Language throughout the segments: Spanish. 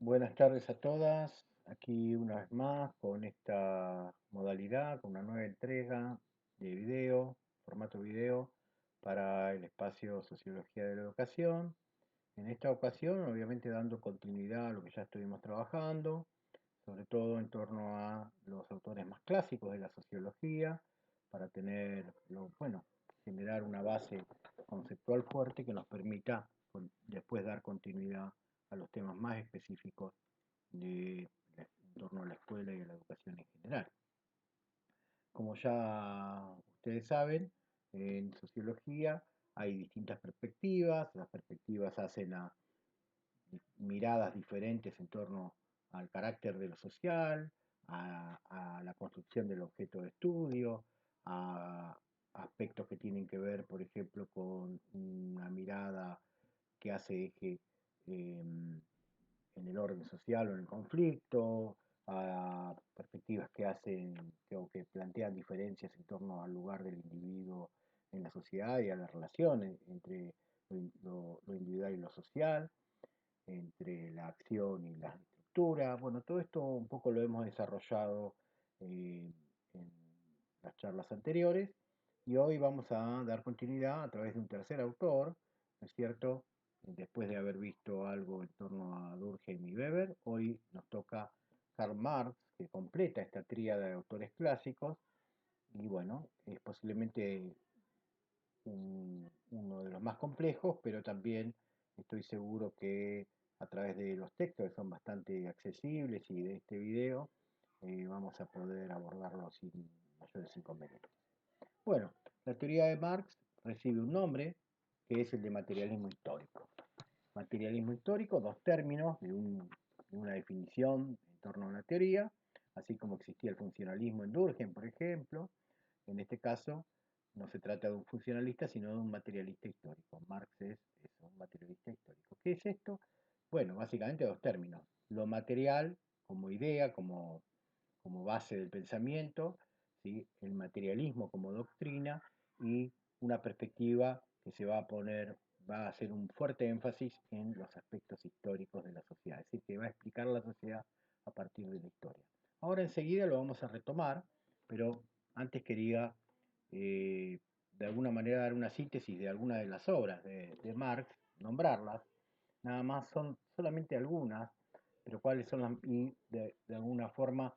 Buenas tardes a todas, aquí una vez más con esta modalidad, con una nueva entrega de video, formato video, para el espacio Sociología de la Educación. En esta ocasión, obviamente dando continuidad a lo que ya estuvimos trabajando, sobre todo en torno a los autores más clásicos de la sociología, para tener, bueno, generar una base conceptual fuerte que nos permita después dar continuidad a los temas más específicos en torno a la escuela y a la educación en general. Como ya ustedes saben, en sociología hay distintas perspectivas, las perspectivas hacen a miradas diferentes en torno al carácter de lo social, a la construcción del objeto de estudio, a aspectos que tienen que ver, por ejemplo, con una mirada que hace eje en el orden social o en el conflicto, a perspectivas que hacen o que plantean diferencias en torno al lugar del individuo en la sociedad y a las relaciones entre lo individual y lo social, entre la acción y la estructura. Bueno, todo esto un poco lo hemos desarrollado en las charlas anteriores y hoy vamos a dar continuidad a través de un tercer autor, ¿no es cierto? Después de haber visto algo en torno a Durkheim y Weber, hoy nos toca Karl Marx, que completa esta tríada de autores clásicos y bueno, es posiblemente uno de los más complejos, pero también estoy seguro que a través de los textos que son bastante accesibles y de este video vamos a poder abordarlo sin mayores inconvenientes. Bueno, la teoría de Marx recibe un nombre que es el de materialismo histórico. Materialismo histórico, dos términos de una definición en torno a una teoría, así como existía el funcionalismo en Durkheim, por ejemplo. En este caso, no se trata de un funcionalista, sino de un materialista histórico. Marx es eso, un materialista histórico. ¿Qué es esto? Bueno, básicamente dos términos. Lo material como idea, como base del pensamiento, ¿sí? El materialismo como doctrina y una perspectiva que se va a poner, va a hacer un fuerte énfasis en los aspectos históricos de la sociedad, es decir, que va a explicar la sociedad a partir de la historia. Ahora enseguida lo vamos a retomar, pero antes quería de alguna manera dar una síntesis de algunas de las obras de Marx, nombrarlas, nada más son solamente algunas, pero cuáles son las, y de alguna forma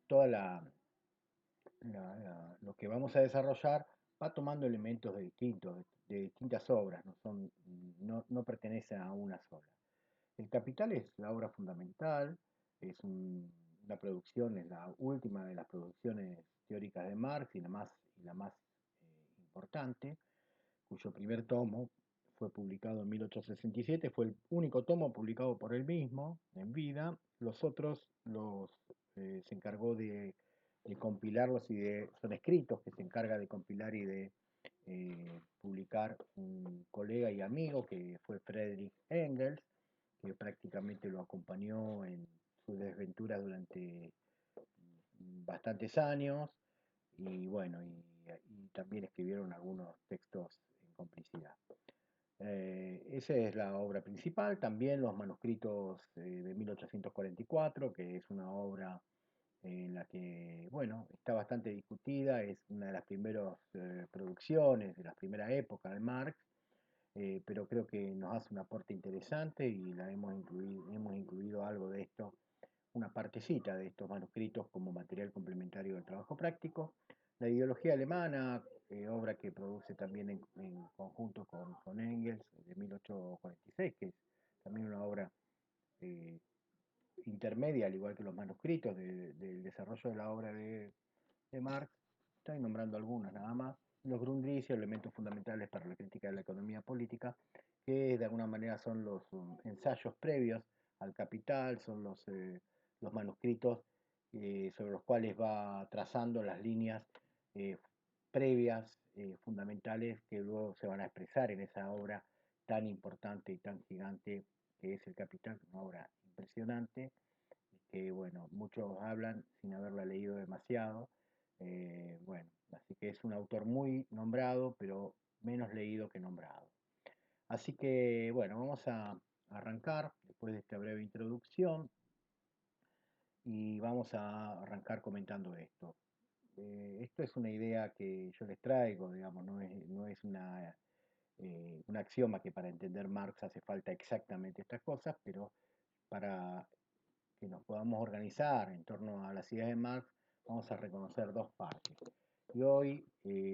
toda lo que vamos a desarrollar va tomando elementos de distintas obras, no pertenece a una sola. El Capital es la obra fundamental, es una producción, es la última de las producciones teóricas de Marx y la más importante, cuyo primer tomo fue publicado en 1867, fue el único tomo publicado por él mismo en vida. Los otros se encargó de compilarlos son escritos que se encarga de compilar y de publicar un colega y amigo que fue Friedrich Engels, que prácticamente lo acompañó en su desventura durante bastantes años y bueno, y también escribieron algunos textos en complicidad. Esa es la obra principal, también los manuscritos de 1844, que es una obra en la que, bueno, está bastante discutida, es una de las primeras producciones, de la primera época de Marx, pero creo que nos hace un aporte interesante y hemos incluido algo de esto, una partecita de estos manuscritos como material complementario del trabajo práctico. La ideología alemana, obra que produce también en conjunto con Engels de 1846, que es también una obra eh, intermedia, al igual que los manuscritos del desarrollo de la obra de Marx. Estoy nombrando algunas nada más. Los Grundrisse, elementos fundamentales para la crítica de la economía política, que de alguna manera son los ensayos previos al Capital, son los manuscritos sobre los cuales va trazando las líneas eh, previas, fundamentales, que luego se van a expresar en esa obra tan importante y tan gigante que es el Capital, una obra impresionante, que bueno, muchos hablan sin haberla leído demasiado. Bueno, así que es un autor muy nombrado, pero menos leído que nombrado. Así que bueno, vamos arrancar después de esta breve introducción y vamos a arrancar comentando esto. Esto es una idea que yo les traigo, digamos, no es un axioma que para entender Marx hace falta exactamente estas cosas, pero para que nos podamos organizar en torno a las ideas de Marx, vamos a reconocer dos partes. Y hoy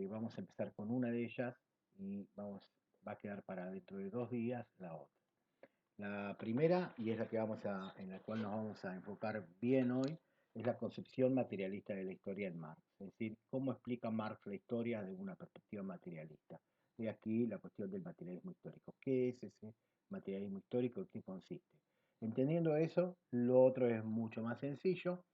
vamos a empezar con una de ellas y va a quedar para dentro de 2 días la otra. La primera, y es la que en la cual nos vamos a enfocar bien hoy, es la concepción materialista de la historia en Marx. Es decir, cómo explica Marx la historia desde una perspectiva materialista. Y aquí la cuestión del materialismo histórico. ¿Qué es ese materialismo histórico? ¿En qué consiste? Entendiendo eso, lo otro es mucho más sencillo.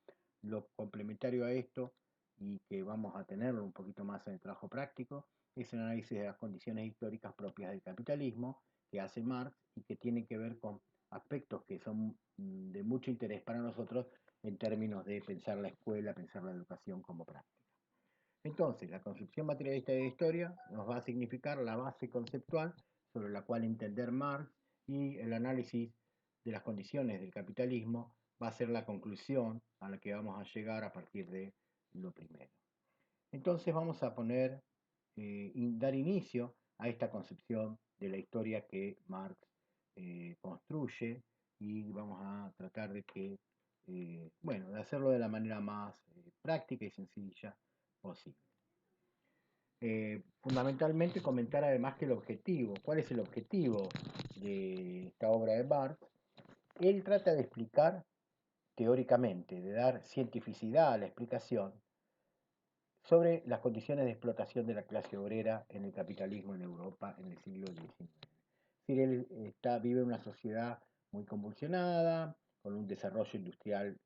Lo complementario a esto, y que vamos a tenerlo un poquito más en el trabajo práctico, es el análisis de las condiciones históricas propias del capitalismo que hace Marx y que tiene que ver con aspectos que son de mucho interés para nosotros en términos de pensar la escuela, pensar la educación como práctica. Entonces, la concepción materialista de la historia nos va a significar la base conceptual sobre la cual entender Marx, y el análisis de las condiciones del capitalismo va a ser la conclusión a la que vamos a llegar a partir de lo primero. Entonces vamos a dar inicio a esta concepción de la historia que Marx construye, y vamos a tratar de hacerlo de la manera más práctica y sencilla posible. Fundamentalmente comentar además que ¿cuál es el objetivo de esta obra de Marx? Él trata de explicar teóricamente, de dar cientificidad a la explicación sobre las condiciones de explotación de la clase obrera en el capitalismo en Europa en el siglo XIX. Es decir, él vive en una sociedad muy convulsionada, con un desarrollo industrial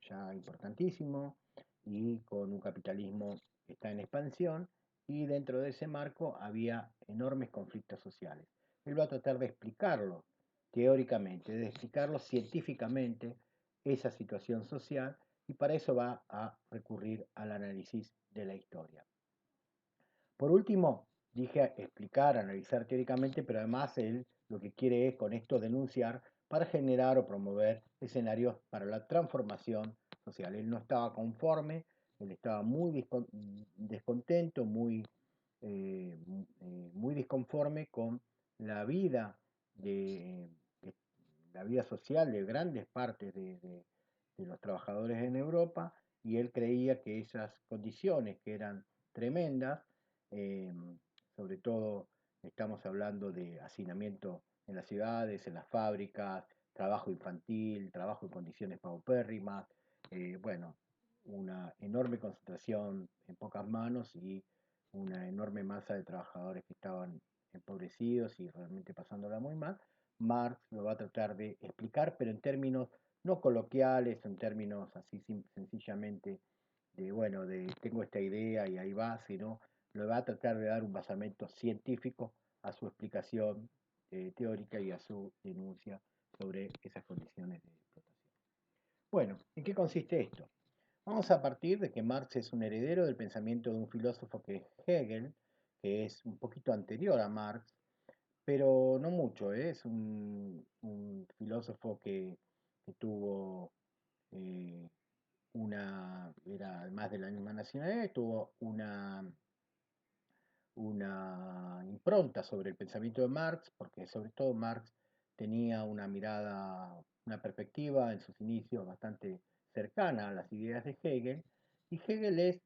ya importantísimo y con un capitalismo que está en expansión, y dentro de ese marco había enormes conflictos sociales. Él va a tratar de explicarlo teóricamente, de explicarlo científicamente, esa situación social, y para eso va a recurrir al análisis de la historia. Por último, dije explicar, analizar teóricamente, pero además él lo que quiere es con esto denunciar para generar o promover escenarios para la transformación social. Él no estaba conforme, él estaba muy descontento, muy disconforme con la vida de la vida social de grandes partes de los trabajadores en Europa, y él creía que esas condiciones que eran tremendas, eh, sobre todo estamos hablando de hacinamiento en las ciudades, en las fábricas, trabajo infantil, trabajo en condiciones paupérrimas, bueno, una enorme concentración en pocas manos y una enorme masa de trabajadores que estaban empobrecidos y realmente pasándola muy mal. Marx lo va a tratar de explicar, pero en términos no coloquiales, en términos así sencillamente de tengo esta idea y ahí va, sino lo va a tratar de dar un basamento científico a su explicación teórica y a su denuncia sobre esas condiciones de explotación. Bueno, ¿en qué consiste esto? Vamos a partir de que Marx es un heredero del pensamiento de un filósofo que es Hegel, que es un poquito anterior a Marx, pero no mucho, ¿eh? Es un filósofo que tuvo eh, era además de la misma nacionalidad, tuvo una impronta sobre el pensamiento de Marx, porque sobre todo Marx tenía una mirada, una perspectiva en sus inicios bastante cercana a las ideas de Hegel, y Hegel es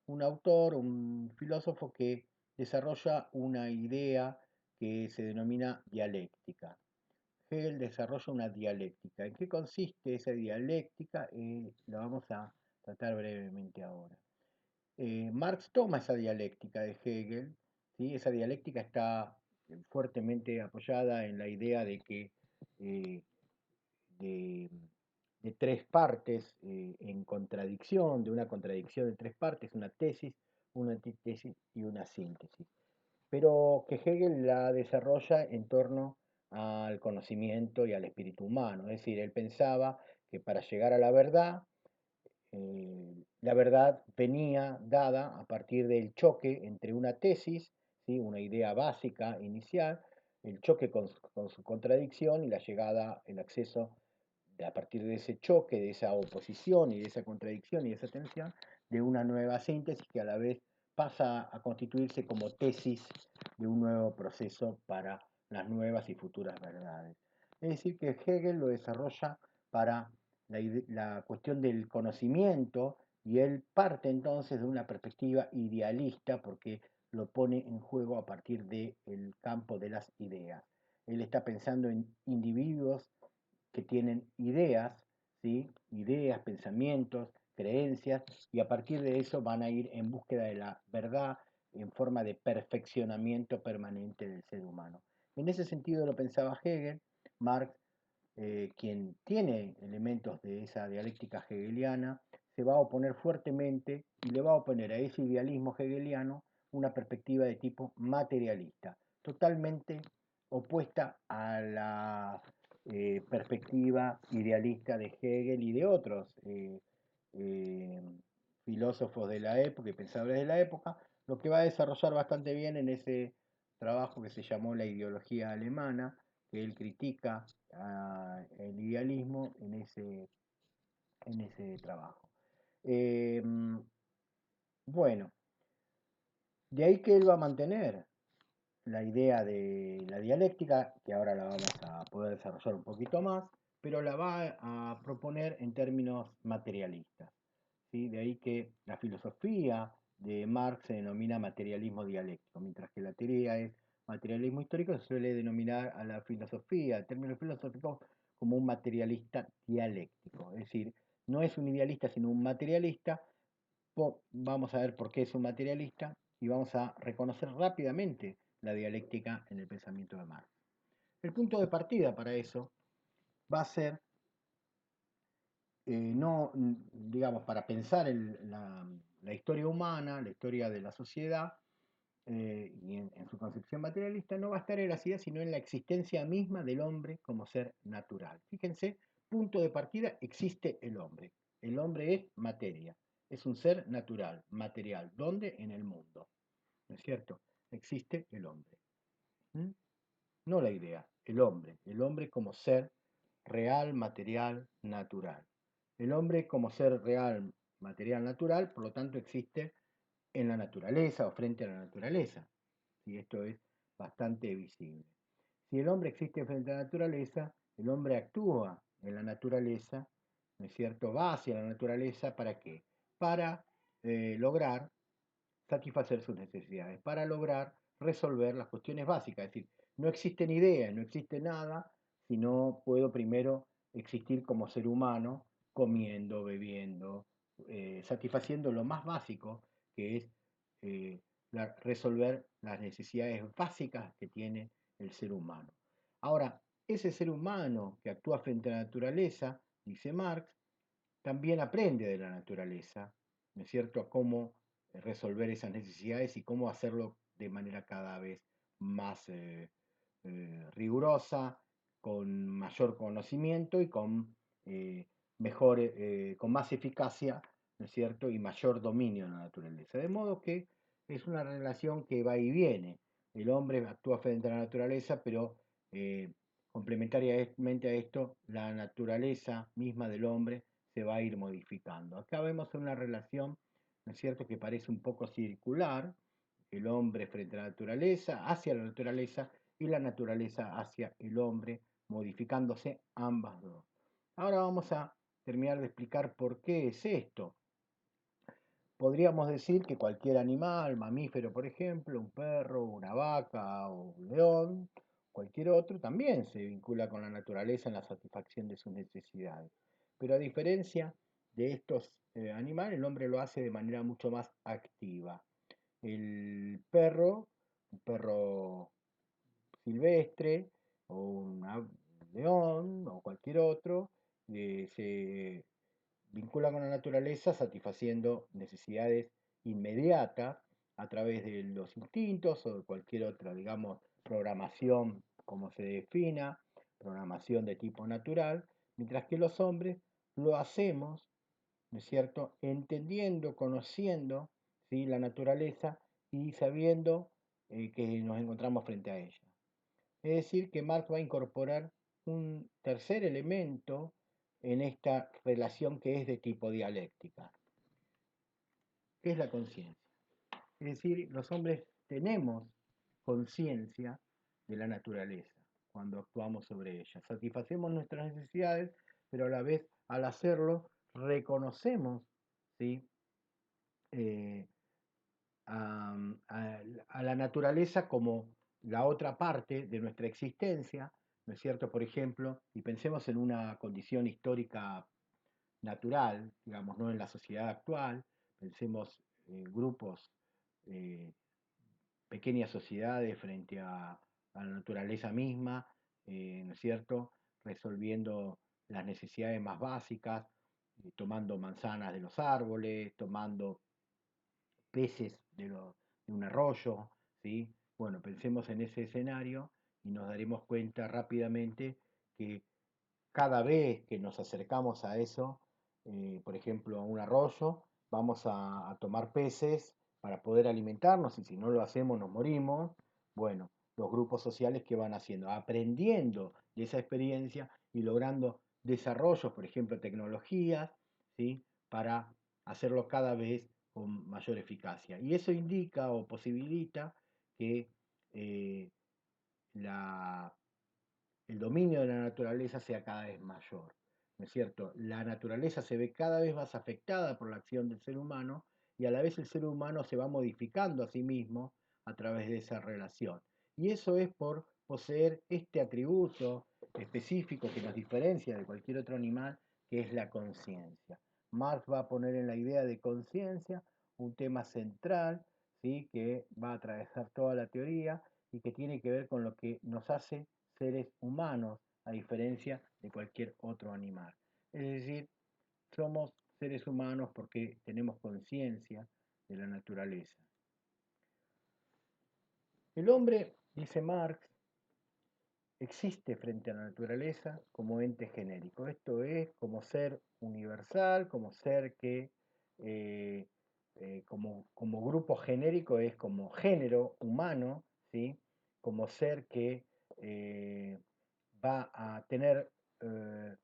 un autor, un filósofo que desarrolla una idea que se denomina dialéctica. Hegel desarrolla una dialéctica. ¿En qué consiste esa dialéctica? La vamos a tratar brevemente ahora. Marx toma esa dialéctica de Hegel, ¿sí? Esa dialéctica está fuertemente apoyada en la idea de que eh, de, de tres partes en contradicción, de una contradicción de tres partes, una tesis, una antítesis y una síntesis, pero que Hegel la desarrolla en torno al conocimiento y al espíritu humano. Es decir, él pensaba que para llegar a la verdad venía dada a partir del choque entre una tesis, ¿sí? Una idea básica inicial, el choque con su contradicción y la llegada, el acceso a partir de ese choque, de esa oposición y de esa contradicción y de esa tensión, de una nueva síntesis que a la vez pasa a constituirse como tesis de un nuevo proceso para las nuevas y futuras verdades. Es decir, que Hegel lo desarrolla para la cuestión del conocimiento y él parte entonces de una perspectiva idealista porque lo pone en juego a partir del campo de las ideas. Él está pensando en individuos que tienen ideas, ¿sí? Ideas, pensamientos, creencias, y a partir de eso van a ir en búsqueda de la verdad en forma de perfeccionamiento permanente del ser humano. En ese sentido lo pensaba Hegel. Marx, quien tiene elementos de esa dialéctica hegeliana, se va a oponer fuertemente y le va a oponer a ese idealismo hegeliano una perspectiva de tipo materialista, totalmente opuesta a la perspectiva idealista de Hegel y de otros eh, filósofos de la época y pensadores de la época, lo que va a desarrollar bastante bien en ese trabajo que se llamó La ideología alemana, que él critica el idealismo en ese trabajo. Eh, bueno, de ahí que él va a mantener la idea de la dialéctica, que ahora la vamos a poder desarrollar un poquito más, pero la va a proponer en términos materialistas. ¿Sí? De ahí que la filosofía de Marx se denomina materialismo dialéctico, mientras que la teoría es materialismo histórico, se suele denominar a la filosofía, en términos filosóficos, como un materialista dialéctico. Es decir, no es un idealista, sino un materialista. Vamos a ver por qué es un materialista y vamos a reconocer rápidamente la dialéctica en el pensamiento de Marx. El punto de partida para eso va a ser, no, digamos, para pensar la historia humana, la historia de la sociedad, y en su concepción materialista, no va a estar en la ciudad, sino en la existencia misma del hombre como ser natural. Fíjense, punto de partida, existe el hombre. El hombre es materia, es un ser natural, material. ¿Dónde? En el mundo. ¿No es cierto? Existe el hombre. ¿Mm? No la idea, el hombre como ser real, material, natural. El hombre como ser real, material, natural, por lo tanto existe en la naturaleza o frente a la naturaleza. Y esto es bastante visible. Si el hombre existe frente a la naturaleza, el hombre actúa en la naturaleza, ¿no es cierto? Va hacia la naturaleza, ¿para qué? Para lograr satisfacer sus necesidades, para lograr resolver las cuestiones básicas. Es decir, no existen ideas, no existe nada si no puedo primero existir como ser humano, comiendo, bebiendo, satisfaciendo lo más básico, que es resolver las necesidades básicas que tiene el ser humano. Ahora, ese ser humano que actúa frente a la naturaleza, dice Marx, también aprende de la naturaleza, ¿no es cierto?, a cómo resolver esas necesidades y cómo hacerlo de manera cada vez más rigurosa, con mayor conocimiento y con mejor, con más eficacia, ¿no es cierto?, y mayor dominio de la naturaleza. De modo que es una relación que va y viene. El hombre actúa frente a la naturaleza, pero complementariamente a esto, la naturaleza misma del hombre se va a ir modificando. Acá vemos una relación, ¿no es cierto?, que parece un poco circular, el hombre frente a la naturaleza, hacia la naturaleza, y la naturaleza hacia el hombre, modificándose ambas dos. Ahora vamos a terminar de explicar por qué es esto. Podríamos decir que cualquier animal, mamífero por ejemplo, un perro, una vaca o un león, cualquier otro, también se vincula con la naturaleza en la satisfacción de sus necesidades. Pero a diferencia de estos animales, el hombre lo hace de manera mucho más activa. El perro, un perro silvestre o un león o cualquier otro, se vincula con la naturaleza satisfaciendo necesidades inmediatas a través de los instintos o de cualquier otra, digamos, programación como se defina, programación de tipo natural, mientras que los hombres lo hacemos, ¿no es cierto?, entendiendo, conociendo, ¿sí?, la naturaleza y sabiendo que nos encontramos frente a ella. Es decir, que Marx va a incorporar un tercer elemento en esta relación que es de tipo dialéctica, que es la conciencia. Es decir, los hombres tenemos conciencia de la naturaleza cuando actuamos sobre ella. Satisfacemos nuestras necesidades, pero a la vez, al hacerlo, reconocemos, ¿sí? eh, a, a la naturaleza como la otra parte de nuestra existencia, ¿no es cierto? Por ejemplo, y pensemos en una condición histórica natural, digamos, no en la sociedad actual, pensemos en grupos, eh, pequeñas sociedades frente a la naturaleza misma, ¿no es cierto? Resolviendo las necesidades más básicas, tomando manzanas de los árboles, tomando peces de un arroyo, ¿sí? Bueno, pensemos en ese escenario y nos daremos cuenta rápidamente que cada vez que nos acercamos a eso, por ejemplo, a un arroyo, vamos a tomar peces para poder alimentarnos y si no lo hacemos nos morimos. Bueno, los grupos sociales que van haciendo, aprendiendo de esa experiencia y logrando desarrollos, por ejemplo, tecnologías, ¿sí? Para hacerlo cada vez con mayor eficacia. Y eso indica o posibilita que eh, la, el dominio de la naturaleza sea cada vez mayor. ¿No es cierto? La naturaleza se ve cada vez más afectada por la acción del ser humano y a la vez el ser humano se va modificando a sí mismo a través de esa relación. Y eso es por poseer este atributo específico que nos diferencia de cualquier otro animal, que es la conciencia. Marx va a poner en la idea de conciencia un tema central, ¿sí? Que va a atravesar toda la teoría y que tiene que ver con lo que nos hace seres humanos, a diferencia de cualquier otro animal. Es decir, somos seres humanos porque tenemos conciencia de la naturaleza. El hombre, dice Marx, existe frente a la naturaleza como ente genérico. Esto es como ser universal, como ser que, eh, como grupo genérico es como género humano, ¿sí? Como ser que eh, va a tener eh,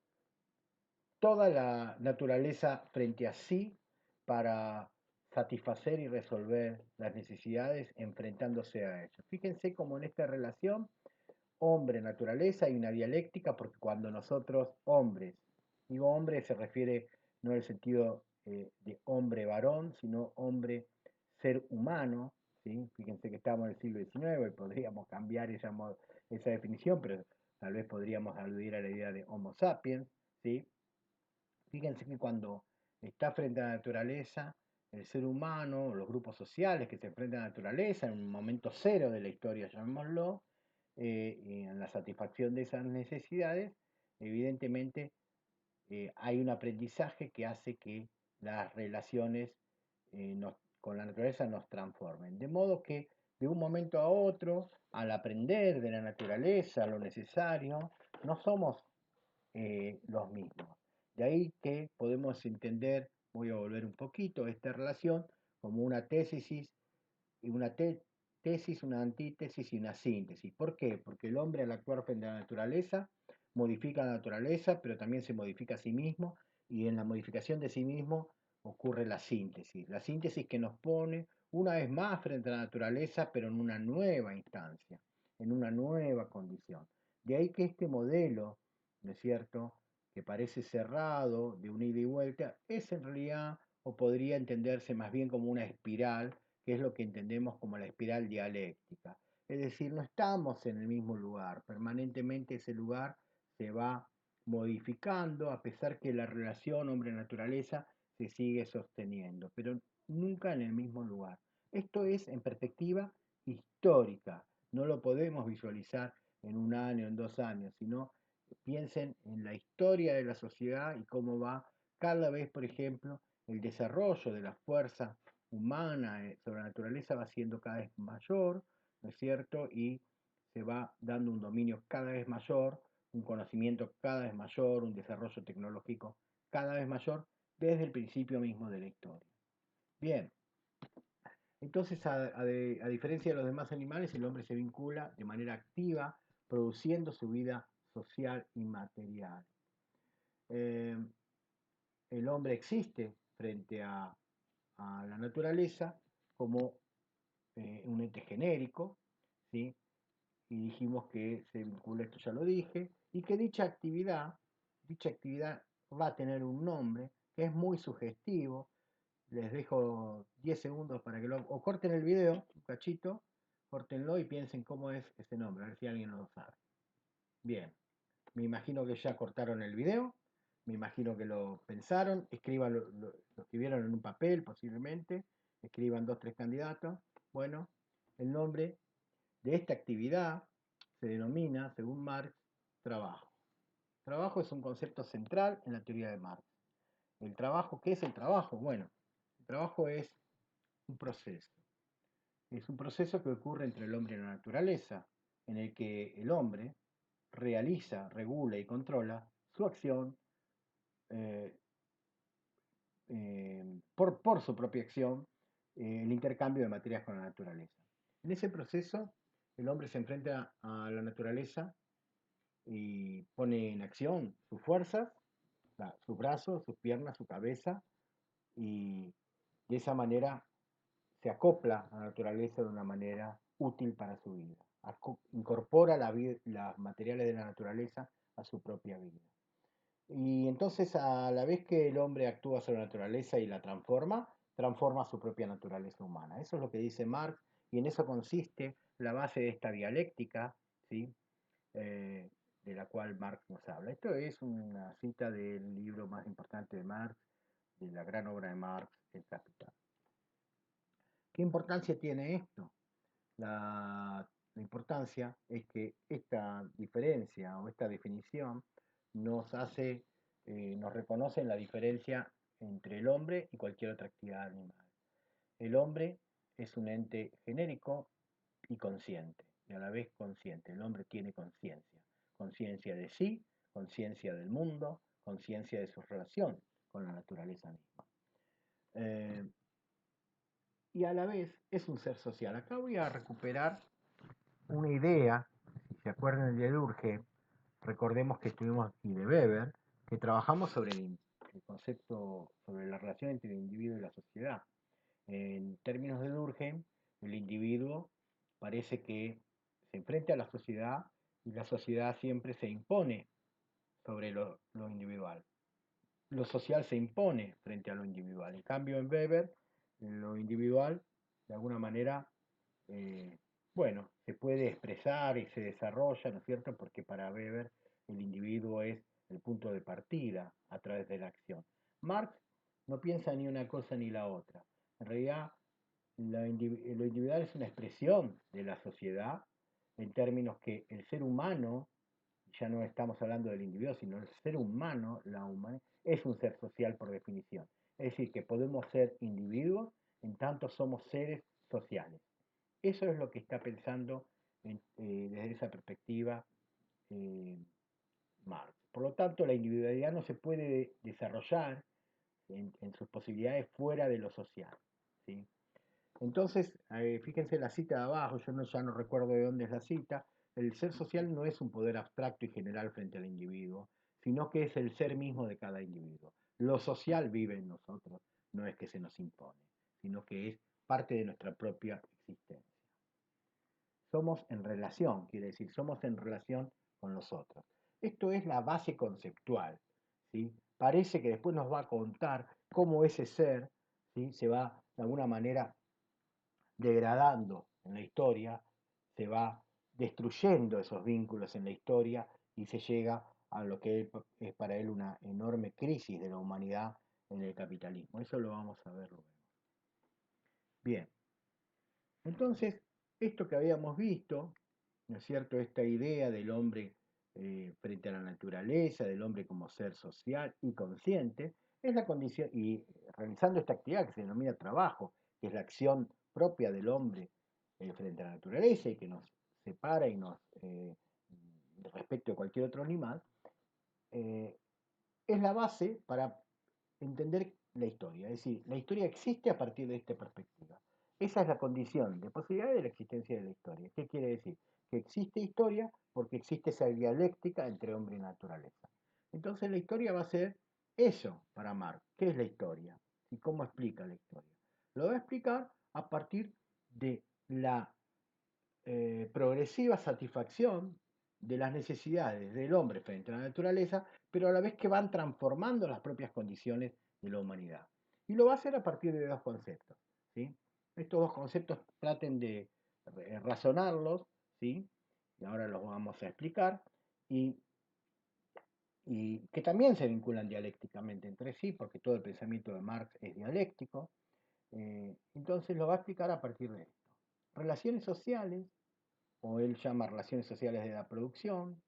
toda la naturaleza frente a sí para satisfacer y resolver las necesidades enfrentándose a ellos. Fíjense cómo en esta relación hombre-naturaleza hay una dialéctica porque cuando nosotros hombres, digo hombre se refiere no en el sentido de hombre-varón, sino hombre-ser humano, ¿sí? Fíjense que estamos en el siglo XIX y podríamos cambiar esa definición, pero tal vez podríamos aludir a la idea de Homo sapiens, ¿sí? Fíjense que cuando está frente a la naturaleza, el ser humano, los grupos sociales que se enfrentan a la naturaleza, en un momento cero de la historia, llamémoslo, y en la satisfacción de esas necesidades, evidentemente hay un aprendizaje que hace que las relaciones con la naturaleza nos transformen. De modo que de un momento a otro, al aprender de la naturaleza lo necesario, no somos los mismos. De ahí que podemos entender, voy a volver un poquito, esta relación como una tesis y tesis, una antítesis y una síntesis. ¿Por qué? Porque el hombre al actuar frente a la naturaleza modifica la naturaleza, pero también se modifica a sí mismo y en la modificación de sí mismo ocurre la síntesis que nos pone una vez más frente a la naturaleza, pero en una nueva instancia, en una nueva condición. De ahí que este modelo, ¿no es cierto?, que parece cerrado, de un ida y vuelta, es en realidad, o podría entenderse más bien como una espiral, que es lo que entendemos como la espiral dialéctica. Es decir, no estamos en el mismo lugar, permanentemente ese lugar se va modificando a pesar que la relación hombre-naturaleza se sigue sosteniendo, pero nunca en el mismo lugar. Esto es en perspectiva histórica, no lo podemos visualizar en un año, en 2 años, sino piensen en la historia de la sociedad y cómo va cada vez, por ejemplo, el desarrollo de la fuerza humana sobre la naturaleza va siendo cada vez mayor, ¿no es cierto? Y se va dando un dominio cada vez mayor, un conocimiento cada vez mayor, un desarrollo tecnológico cada vez mayor desde el principio mismo de la historia. Bien, entonces a diferencia de los demás animales, el hombre se vincula de manera activa produciendo su vida social y material. Eh, el hombre existe frente a la naturaleza como un ente genérico, ¿sí? Y dijimos que se vincula, esto ya lo dije, y que dicha actividad va a tener un nombre que es muy sugestivo. Les dejo 10 segundos para que o corten el video, un cachito, córtenlo y piensen cómo es ese nombre, a ver si alguien lo sabe. Bien, me imagino que ya cortaron el video, me imagino que lo pensaron, escriban lo escribieron en un papel posiblemente, escriban 2, 3 candidatos. Bueno, el nombre de esta actividad se denomina, según Marx, trabajo. Trabajo es un concepto central en la teoría de Marx. El trabajo, ¿qué es el trabajo? Bueno, el trabajo es un proceso. Es un proceso que ocurre entre el hombre y la naturaleza, en el que el hombre realiza, regula y controla su acción eh, por su propia acción, el intercambio de materias con la naturaleza. En ese proceso, el hombre se enfrenta a la naturaleza y pone en acción sus fuerzas, sus brazos, sus piernas, su cabeza, y de esa manera se acopla a la naturaleza de una manera útil para su vida. Incorpora los materiales de la naturaleza a su propia vida. Y entonces a la vez que el hombre actúa sobre la naturaleza y la transforma, transforma su propia naturaleza humana. Eso es lo que dice Marx y en eso consiste la base de esta dialéctica, ¿sí? Eh, de la cual Marx nos habla. Esto es una cita del libro más importante de Marx, de la gran obra de Marx, El Capital. ¿Qué importancia tiene esto? La importancia es que esta diferencia o esta definición nos hace, nos reconoce la diferencia entre el hombre y cualquier otra actividad animal. El hombre es un ente genérico y consciente, y a la vez consciente. El hombre tiene conciencia, conciencia de sí, conciencia del mundo, conciencia de su relación con la naturaleza misma. Eh, y a la vez es un ser social. Acá voy a recuperar una idea, si se acuerdan de Durkheim, recordemos que estuvimos, y de Weber, que trabajamos sobre el concepto, sobre la relación entre el individuo y la sociedad. En términos de Durkheim, el individuo parece que se enfrenta a la sociedad y la sociedad siempre se impone sobre lo individual. Lo social se impone frente a lo individual. En cambio, en Weber, lo individual, de alguna manera, eh, bueno, se puede expresar y se desarrolla, ¿no es cierto? Porque para Weber el individuo es el punto de partida a través de la acción. Marx no piensa ni una cosa ni la otra. En realidad, lo individual es una expresión de la sociedad en términos que el ser humano, ya no estamos hablando del individuo, sino el ser humano, la humanidad, es un ser social por definición. Es decir, que podemos ser individuos en tanto somos seres sociales. Eso es lo que está pensando desde esa perspectiva eh, Marx. Por lo tanto, la individualidad no se puede desarrollar en sus posibilidades fuera de lo social, ¿sí? Entonces, fíjense la cita de abajo, yo ya no recuerdo de dónde es la cita, el ser social no es un poder abstracto y general frente al individuo, sino que es el ser mismo de cada individuo. Lo social vive en nosotros, no es que se nos impone, sino que es parte de nuestra propia existencia. Somos en relación, quiere decir, somos en relación con los otros. Esto es la base conceptual, ¿sí? Parece que después nos va a contar cómo ese ser, ¿sí?, se va de alguna manera degradando en la historia, se va destruyendo esos vínculos en la historia y se llega a lo que es para él una enorme crisis de la humanidad en el capitalismo. Eso lo vamos a ver luego. Bien, entonces, esto que habíamos visto, ¿no es cierto? Esta idea del hombre frente a la naturaleza, del hombre como ser social y consciente, es la condición, y realizando esta actividad que se denomina trabajo, que es la acción propia del hombre frente a la naturaleza y que nos separa y nos respecto de cualquier otro animal, eh, es la base para entender la historia. Es decir, la historia existe a partir de esta perspectiva. Esa es la condición de posibilidad de la existencia de la historia. ¿Qué quiere decir? que existe historia porque existe esa dialéctica entre hombre y naturaleza. Entonces la historia va a ser eso para Marx. ¿Qué es la historia? ¿Y cómo explica la historia? Lo va a explicar a partir de la progresiva satisfacción de las necesidades del hombre frente a la naturaleza, pero a la vez que van transformando las propias condiciones de la humanidad. Y lo va a hacer a partir de dos conceptos. ¿Sí? Estos dos conceptos traten de razonarlos, ¿sí? Y ahora los vamos a explicar, y, y que también se vinculan dialécticamente entre sí, porque todo el pensamiento de Marx es dialéctico. Entonces lo va a explicar a partir de esto. Relaciones sociales, o él llama relaciones sociales de la producción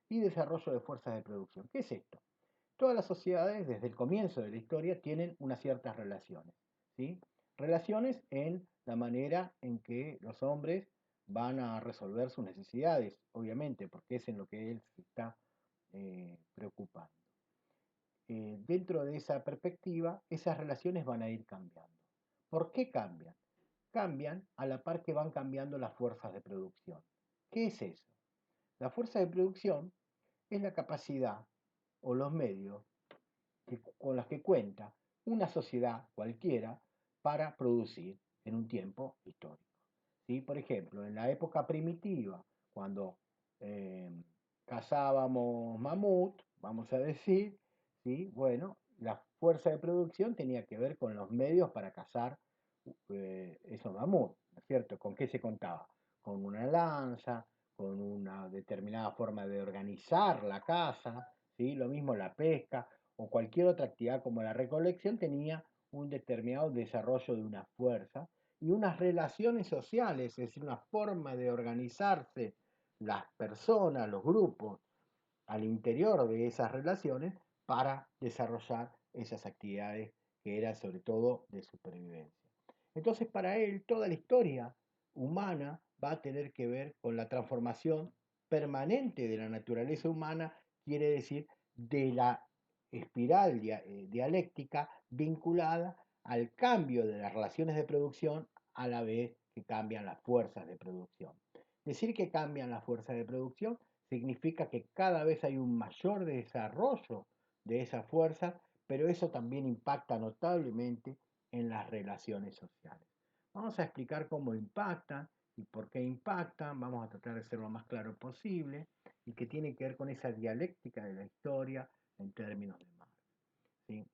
y desarrollo de fuerzas de producción. ¿Qué es esto? Todas las sociedades, desde el comienzo de la historia, tienen unas ciertas relaciones. ¿Sí? Relaciones en la manera en que los hombres van a resolver sus necesidades, obviamente, porque es en lo que él se está preocupando. Dentro de esa perspectiva, esas relaciones van a ir cambiando. ¿Por qué cambian? Cambian a la par que van cambiando las fuerzas de producción. ¿Qué es eso? La fuerza de producción es la capacidad o los medios con los que cuenta una sociedad cualquiera para producir en un tiempo histórico. ¿Sí? Por ejemplo, en la época primitiva, cuando eh, cazábamos mamut, vamos a decir, ¿sí? Bueno, la fuerza de producción tenía que ver con los medios para cazar esos mamuts, ¿no es cierto? ¿Con qué se contaba? Con una lanza, con una determinada forma de organizar la caza, ¿sí? Lo mismo la pesca o cualquier otra actividad como la recolección tenía un determinado desarrollo de una fuerza y unas relaciones sociales, es decir, una forma de organizarse las personas, los grupos, al interior de esas relaciones para desarrollar esas actividades que eran sobre todo de supervivencia. Entonces, para él, toda la historia humana va a tener que ver con la transformación permanente de la naturaleza humana, quiere decir, de la espiral dialéctica vinculada al cambio de las relaciones de producción a la vez que cambian las fuerzas de producción. Decir que cambian las fuerzas de producción significa que cada vez hay un mayor desarrollo de esa fuerza, pero eso también impacta notablemente en las relaciones sociales. Vamos a explicar cómo impactan y por qué impactan, vamos a tratar de ser lo más claro posible y que tiene que ver con esa dialéctica de la historia en términos de Marx. ¿Sí?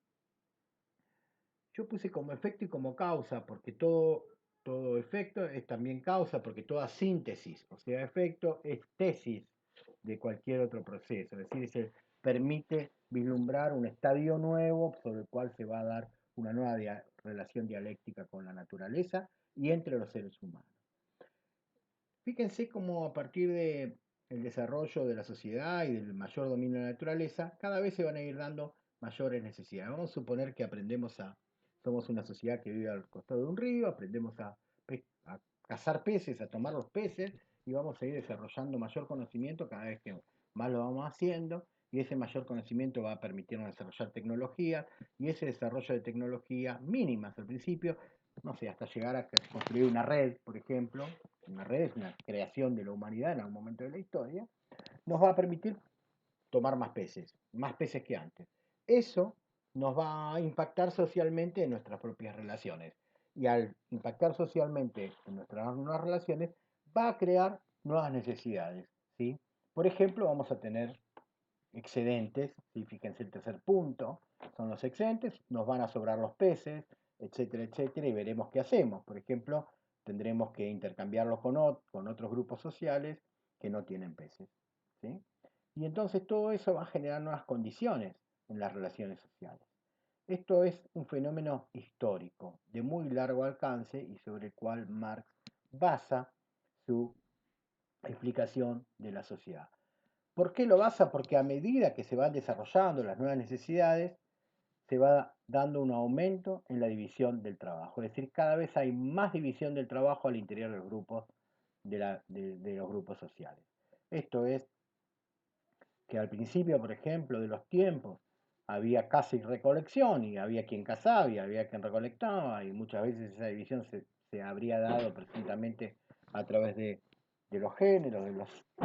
Yo puse como efecto y como causa, porque todo efecto es también causa, porque toda síntesis, o sea, efecto, es tesis de cualquier otro proceso. Es decir, se permite vislumbrar un estadio nuevo sobre el cual se va a dar una nueva relación dialéctica con la naturaleza y entre los seres humanos. Fíjense cómo a partir del desarrollo de la sociedad y del mayor dominio de la naturaleza, cada vez se van a ir dando mayores necesidades. Vamos a suponer que somos una sociedad que vive al costado de un río, aprendemos a cazar peces, a tomar los peces y vamos a ir desarrollando mayor conocimiento cada vez que más lo vamos haciendo y ese mayor conocimiento va a permitirnos desarrollar tecnología y ese desarrollo de tecnología mínimas al principio, no sé, hasta llegar a construir una red, por ejemplo, una red es una creación de la humanidad en algún momento de la historia, nos va a permitir tomar más peces que antes. Eso nos va a impactar socialmente en nuestras propias relaciones. Y al impactar socialmente en nuestras nuevas relaciones, va a crear nuevas necesidades. ¿Sí? Por ejemplo, vamos a tener excedentes, ¿sí? Fíjense el tercer punto, son los excedentes, nos van a sobrar los peces, etcétera, etcétera, y veremos qué hacemos. Por ejemplo, tendremos que intercambiarlos con otros grupos sociales que no tienen peces. ¿Sí? Y entonces todo eso va a generar nuevas condiciones en las relaciones sociales. Esto es un fenómeno histórico de muy largo alcance y sobre el cual Marx basa su explicación de la sociedad. ¿Por qué lo basa? Porque a medida que se van desarrollando las nuevas necesidades, se va dando un aumento en la división del trabajo. Es decir, cada vez hay más división del trabajo al interior de los grupos, de los grupos sociales. Esto es que al principio, por ejemplo, de los tiempos, había caza y recolección, y había quien cazaba y había quien recolectaba, y muchas veces esa división se habría dado precisamente a través de de los géneros,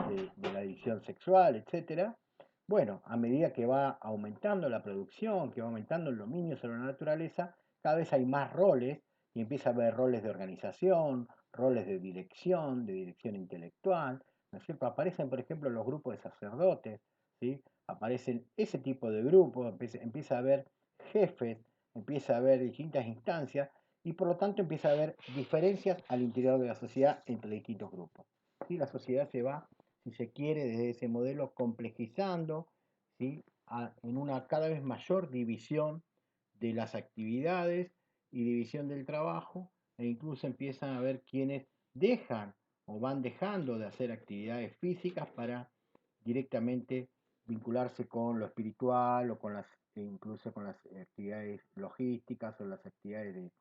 de la división sexual, etcétera. Bueno, a medida que va aumentando la producción, que va aumentando el dominio sobre la naturaleza, cada vez hay más roles y empieza a haber roles de organización, roles de dirección intelectual, ¿no es cierto? Aparecen, por ejemplo, los grupos de sacerdotes, ¿sí? Aparecen ese tipo de grupos, empieza a haber jefes, empieza a haber distintas instancias y por lo tanto empieza a haber diferencias al interior de la sociedad entre distintos grupos. ¿Sí? La sociedad se va, si se quiere, desde ese modelo complejizando, ¿sí? En una cada vez mayor división de las actividades y división del trabajo, e incluso empiezan a haber quienes dejan o van dejando de hacer actividades físicas para directamente vincularse con lo espiritual o con las, incluso con las actividades logísticas o las actividades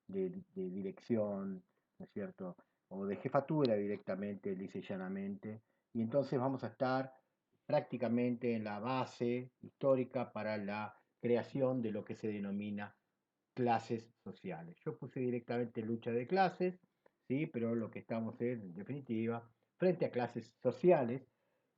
de dirección, ¿no es cierto? O de jefatura directamente, lisa y llanamente. Y entonces vamos a estar prácticamente en la base histórica para la creación de lo que se denomina clases sociales. Yo puse directamente lucha de clases, ¿sí? Pero lo que estamos es, en definitiva, frente a clases sociales,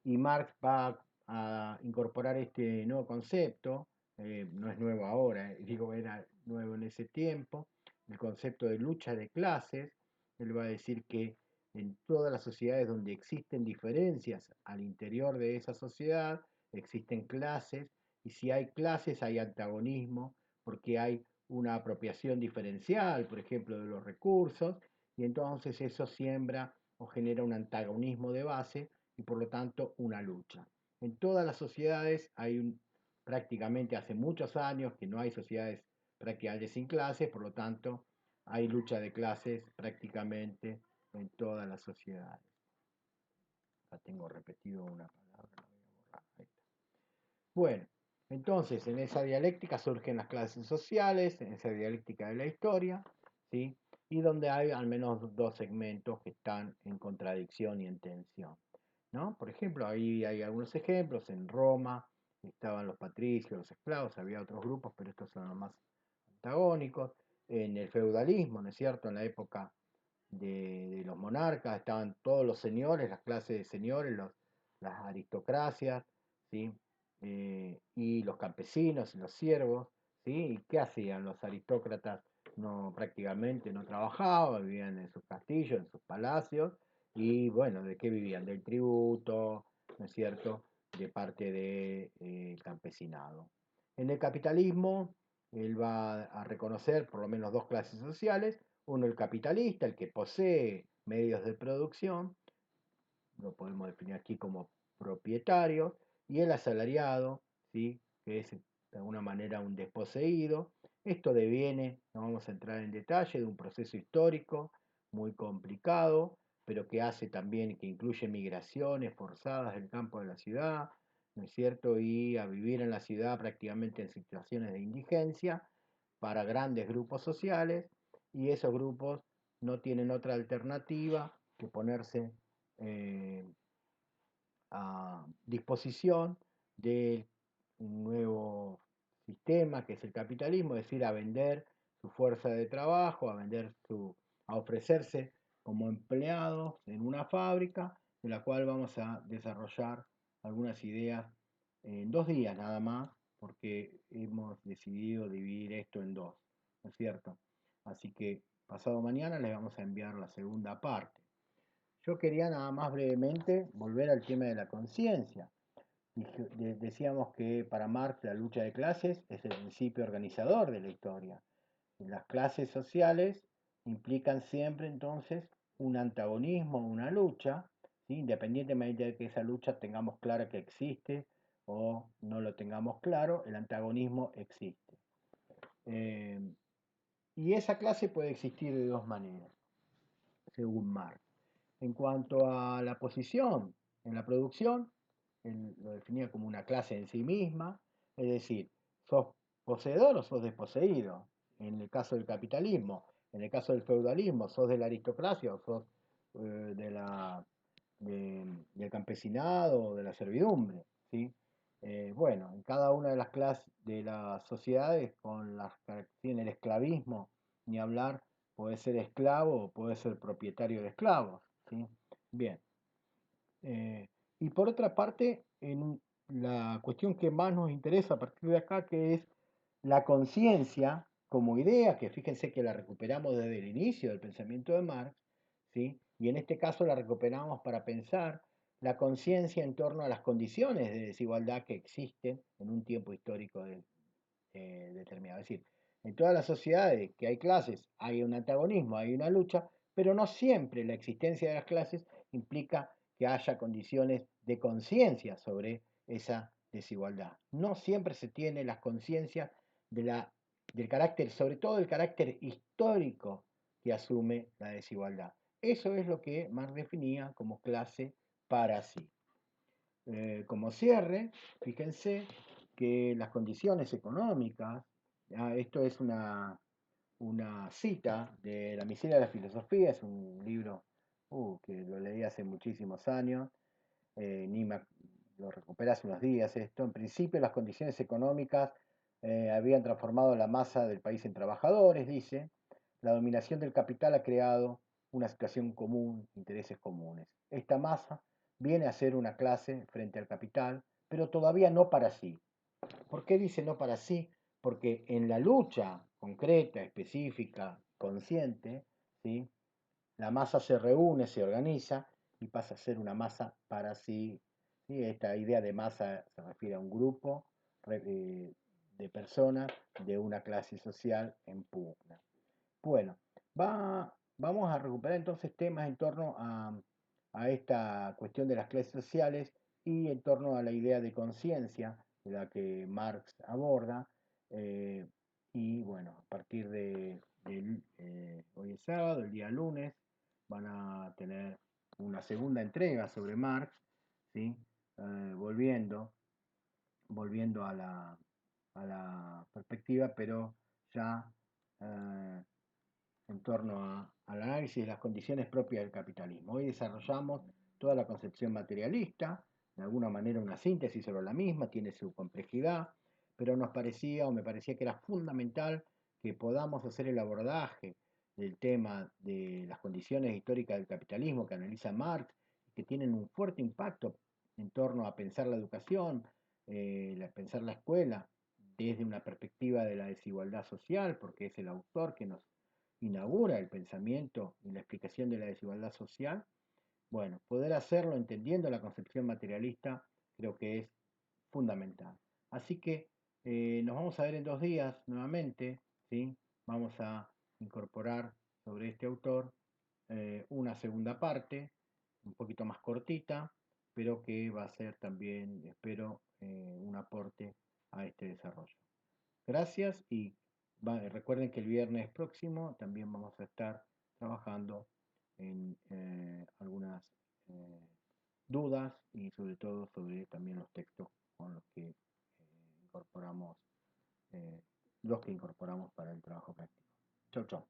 y Marx va a incorporar este nuevo concepto, no es nuevo ahora, digo, era nuevo en ese tiempo, el concepto de lucha de clases. Él va a decir que en todas las sociedades donde existen diferencias al interior de esa sociedad, existen clases, y si hay clases hay antagonismo, porque hay una apropiación diferencial, por ejemplo, de los recursos, y entonces eso siembra o genera un antagonismo de base y por lo tanto una lucha. En todas las sociedades prácticamente hace muchos años que no hay sociedades prácticamente sin clases, por lo tanto hay lucha de clases prácticamente en todas las sociedades. Ya tengo repetido una palabra, la voy a borrar. Ahí está. Bueno, entonces en esa dialéctica surgen las clases sociales, en esa dialéctica de la historia, ¿sí? Y donde hay al menos dos segmentos que están en contradicción y en tensión, ¿no? Por ejemplo, ahí hay algunos ejemplos. En Roma estaban los patricios, los esclavos, había otros grupos, pero estos son los más antagónicos. En el feudalismo, ¿no es cierto? En la época de los monarcas estaban todos los señores, las clases de señores, las aristocracias, ¿sí? Y los campesinos y los siervos, ¿sí? ¿Y qué hacían los aristócratas? No, prácticamente no trabajaban, vivían en sus castillos, en sus palacios, y bueno, ¿de qué vivían? Del tributo, ¿no es cierto? De parte del campesinado. En el capitalismo, él va a reconocer por lo menos dos clases sociales: uno, el capitalista, el que posee medios de producción, lo podemos definir aquí como propietario, y el asalariado, ¿sí? Que es de alguna manera un desposeído. Esto deviene, no vamos a entrar en detalle, de un proceso histórico muy complicado, pero que hace también, que incluye migraciones forzadas del campo a la ciudad, ¿no es cierto? Y a vivir en la ciudad prácticamente en situaciones de indigencia para grandes grupos sociales, y esos grupos no tienen otra alternativa que ponerse eh, a disposición de un nuevo sistema que es el capitalismo, es decir, a vender su fuerza de trabajo, a ofrecerse como empleados en una fábrica, de la cual vamos a desarrollar algunas ideas en 2 días nada más, porque hemos decidido dividir esto en dos, ¿no es cierto? Así que pasado mañana les vamos a enviar la segunda parte. Yo quería nada más brevemente volver al tema de la conciencia. Decíamos que para Marx la lucha de clases es el principio organizador de la historia. Las clases sociales implican siempre entonces un antagonismo, una lucha, ¿sí? Independientemente de que esa lucha tengamos clara que existe o no lo tengamos claro, el antagonismo existe. Eh, y esa clase puede existir de dos maneras, según Marx. En cuanto a la posición en la producción, él lo definía como una clase en sí misma, es decir, sos poseedor o sos desposeído. En el caso del capitalismo, en el caso del feudalismo, sos de la aristocracia o sos de del campesinado o de la servidumbre, ¿sí? Bueno, en cada una de las clases de las sociedades, con las características del esclavismo, ni hablar, puede ser esclavo o puede ser propietario de esclavos, ¿sí? Bien, Eh, y por otra parte, en la cuestión que más nos interesa a partir de acá, que es la conciencia como idea, que fíjense que la recuperamos desde el inicio del pensamiento de Marx, ¿sí? Y en este caso la recuperamos para pensar la conciencia en torno a las condiciones de desigualdad que existen en un tiempo histórico determinado. Es decir, en todas las sociedades que hay clases hay un antagonismo, hay una lucha, pero no siempre la existencia de las clases implica que haya condiciones de conciencia sobre esa desigualdad. No siempre se tiene las conciencias del carácter, sobre todo el carácter histórico que asume la desigualdad. Eso es lo que Marx definía como clase para sí. Como cierre, fíjense que las condiciones económicas, esto es una cita de La miseria de la filosofía, es un libro que lo leí hace muchísimos años, ni me, lo recuperé hace unos días esto. En principio las condiciones económicas habían transformado la masa del país en trabajadores, dice. La dominación del capital ha creado una situación común, intereses comunes. Esta masa viene a ser una clase frente al capital, pero todavía no para sí. ¿Por qué dice no para sí? Porque en la lucha concreta, específica, consciente, ¿sí? La masa se reúne, se organiza y pasa a ser una masa para sí. ¿Sí? Esta idea de masa se refiere a un grupo de personas de una clase social en pugna. Bueno, vamos a recuperar entonces temas en torno a esta cuestión de las clases sociales y en torno a la idea de conciencia de la que Marx aborda. eh, y bueno, a partir hoy es sábado, el día lunes, van a tener una segunda entrega sobre Marx, ¿sí? Volviendo a la perspectiva, pero ya eh, en torno al análisis de las condiciones propias del capitalismo. Hoy desarrollamos toda la concepción materialista, de alguna manera una síntesis sobre la misma, tiene su complejidad, pero nos parecía o me parecía que era fundamental que podamos hacer el abordaje del tema de las condiciones históricas del capitalismo que analiza Marx, que tienen un fuerte impacto en torno a pensar la educación, pensar la escuela desde una perspectiva de la desigualdad social, porque es el autor que nos inaugura el pensamiento y la explicación de la desigualdad social. Bueno, poder hacerlo entendiendo la concepción materialista creo que es fundamental. Así que nos vamos a ver en 2 días nuevamente, ¿sí? Vamos a incorporar sobre este autor una segunda parte, un poquito más cortita, pero que va a ser también, espero, un aporte a este desarrollo. Gracias y recuerden que el viernes próximo también vamos a estar trabajando en algunas eh, dudas y sobre todo sobre también los textos con incorporamos, eh, los que incorporamos para el trabajo práctico. Chau, chau.